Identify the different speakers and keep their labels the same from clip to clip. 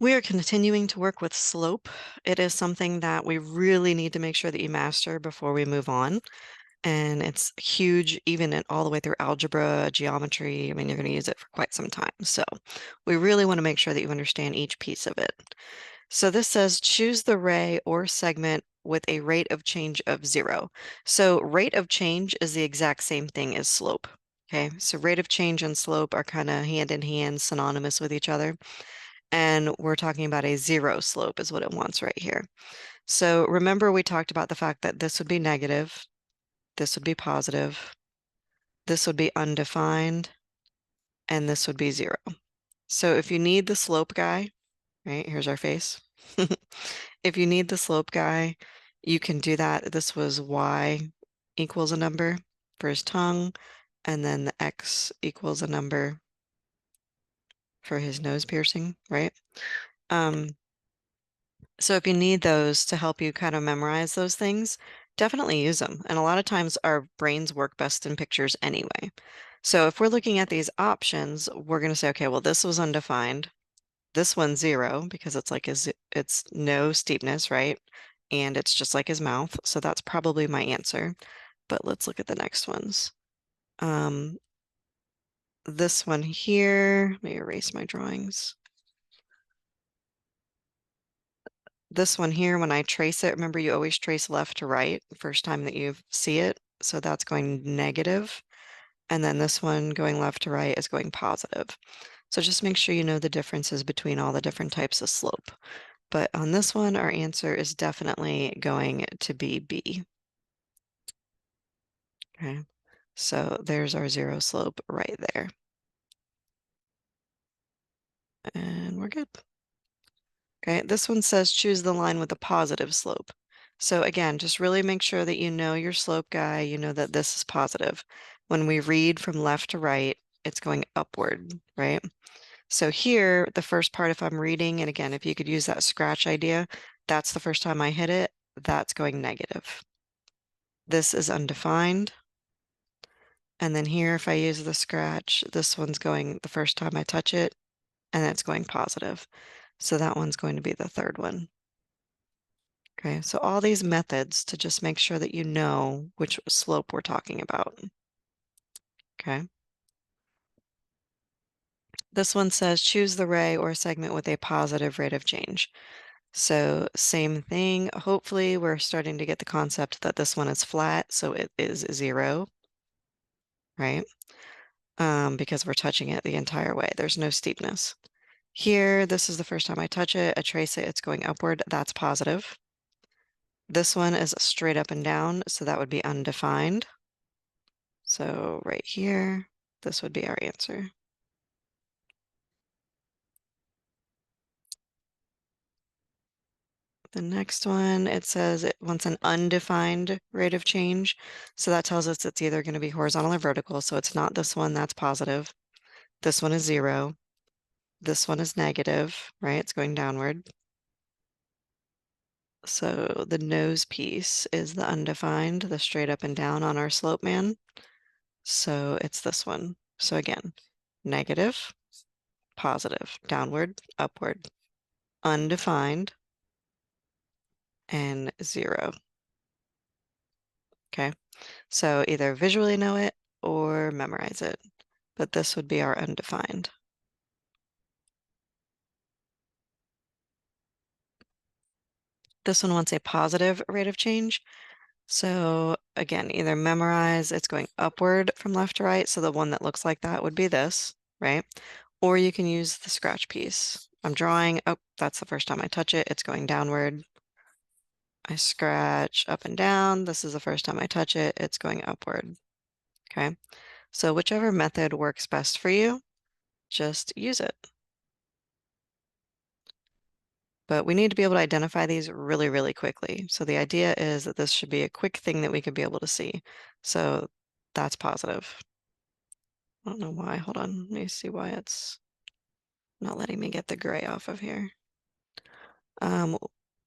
Speaker 1: We are continuing to work with slope. It is something that we really need to make sure that you master before we move on. And it's huge, even in all the way through algebra, geometry. I mean, you're going to use it for quite some time. So we really want to make sure that you understand each piece of it. So this says choose the ray or segment with a rate of change of 0. So rate of change is the exact same thing as slope. Okay, so rate of change and slope are kind of hand in hand, synonymous with each other. And we're talking about a 0 slope is what it wants right here. So remember we talked about the fact that this would be negative, this would be positive, this would be undefined, and this would be 0. So if you need the slope guy, right, here's our face. If you need the slope guy, you can do that. This was y equals a number for his tongue, and then the x equals a number for his nose piercing, right? So if you need those to help you kind of memorize those things, definitely use them. And a lot of times our brains work best in pictures anyway. So if we're looking at these options, we're going to say, okay, well, this was undefined. This one's 0 because it's like it's no steepness, right? And it's just like his mouth. So that's probably my answer. But let's look at the next ones. This one here, let me erase my drawings. This one here, when I trace it, remember you always trace left to right the first time that you see it. So that's going negative. And then this one going left to right is going positive. So just make sure you know the differences between all the different types of slope. But on this one, our answer is definitely going to be B. Okay, so there's our 0 slope right there. And we're good. Okay, this one says choose the line with a positive slope. So again, just really make sure that you know your slope guy, you know that this is positive. When we read from left to right, it's going upward, right? So here, the first part, if I'm reading, and again, if you could use that scratch idea, that's the first time I hit it, that's going negative. This is undefined. And then here, if I use the scratch, this one's going the first time I touch it, and it's going positive. So that one's going to be the third one. Okay, so all these methods to just make sure that you know which slope we're talking about. Okay. This one says choose the ray or segment with a positive rate of change. So same thing. Hopefully we're starting to get the concept that this one is flat, so it is 0, right? Because we're touching it the entire way. There's no steepness. Here, this is the first time I touch it. I trace it, it's going upward. That's positive. This one is straight up and down, so that would be undefined. So right here, this would be our answer. The next one, it says it wants an undefined rate of change. So that tells us it's either going to be horizontal or vertical. So it's not this one, that's positive. This one is 0. This one is negative, right? It's going downward. So the nose piece is the undefined, the straight up and down on our slope man. So it's this one. So again, negative, positive, downward, upward, undefined, and 0. Okay, so either visually know it or memorize it, but this would be our undefined. This one wants a positive rate of change. So again, either memorize, it's going upward from left to right, so the one that looks like that would be this, right? Or you can use the scratch piece. I'm drawing, oh, that's the first time I touch it, it's going downward. I scratch up and down. This is the first time I touch it, it's going upward. Okay, so whichever method works best for you, just use it. But we need to be able to identify these really, really quickly. So the idea is that this should be a quick thing that we could be able to see. So that's positive. I don't know why. Hold on. Let me see why it's not letting me get the gray off of here.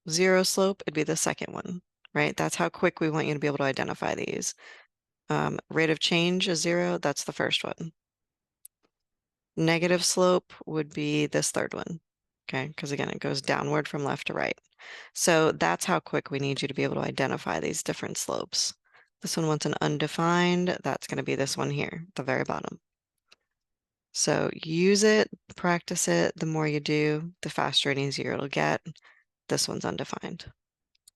Speaker 1: 0 slope, it'd be the second one, right? That's how quick we want you to be able to identify these. Rate of change is 0, that's the first one. Negative slope would be this third one. okay? Because again, it goes downward from left to right. So that's how quick we need you to be able to identify these different slopes. This one wants an undefined, that's going to be this one here, the very bottom. So use it, practice it. The more you do, the faster and easier it'll get. This one's undefined.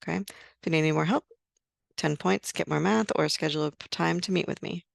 Speaker 1: Okay. If you need any more help, 10 points, get more math, or schedule a time to meet with me.